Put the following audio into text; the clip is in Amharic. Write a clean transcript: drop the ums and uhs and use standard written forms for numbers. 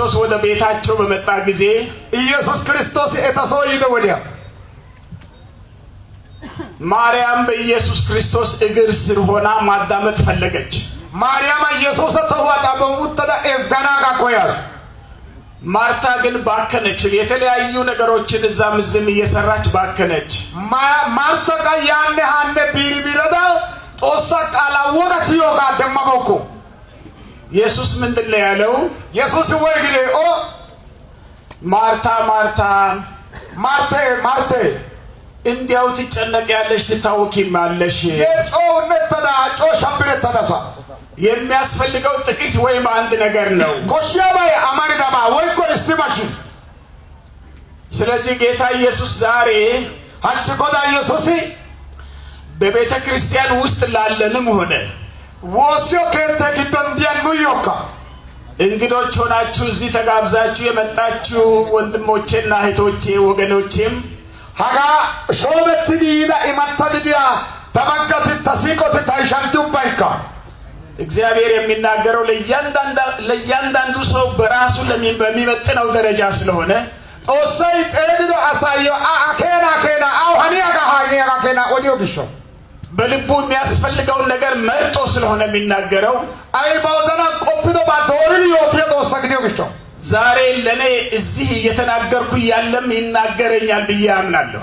ክርስቶስ ወደ ቤታቸው በመጣ ጊዜ ኢየሱስ ክርስቶስ እተሰው ይደወዲያ ማርያም በኢየሱስ ክርስቶስ እግር ስር ሆና ማዳመጥ ፈለገች። ማርያም ኢየሱስ ተዋጣ በውተዳ እስጋና ጋቆያስ ማርታ ግን ባከነች። የተለያዩ ነገሮችን እዛም ዝም እየሰራች ባከነች። ማርታ ያኔ ሃንደ ቢሪቢረዳ ጦሳ ቃላ ወራሲዮ ጋር ደማበኩ ኢየሱስ ምንድነው ያለው? ኢየሱስ ወይ ግዴ ኦ ማርታ ማርታ ማርቴ ማርቴ እንዲያው ትጨነቂያለሽ ትታወቂማለሽ። የጮ ነተዳ ጮ ሸብረተዳሳ የሚያስፈልገው ጥቂት ወይም አንድ ነገር ነው። ጎሽያባይ አማሪዳባ ወይኮ እስማሽ። ስለዚህ ጌታ ኢየሱስ ዛሬ አንቺ ጎዳ ኢየሱስ በቤተ ክርስቲያን ውስጥ ላለንም ሆነ ወሲዮ ከንተ ጊዶን ዲያኑ ዮካ እንግዶች ሆናችሁ እዚህ ተጋብዛችሁ የመጣችሁ ወንድሞቼና እህቶቼ ወገኖቼም ሀጋ ሾመት ዲና ኢማታዲያ ተመገት ተሲቆት ታይሻንቱ ባይካ እግዚአብሔር የሚናገረው ለእያንዳንዱ ሰው በራሱ በሚመጥነው ደረጃ ስለሆነ ኦሳይ ጠድዶ አሳዮ አኬና አው ሀኒያ ጋና ወዲዮ ግሾ በልቡ የሚያስፈልገውን ነገር መርጦ ስለሆነ የሚናገረው አይ ባውዘና ቆፕዶ ባዶሪ ዮቴ ዶሰግዲዮ ግሾ ዛሬ ለኔ እዚህ እየተናገርኩ ያለም ይናገረኛል ብዬ አምናለሁ።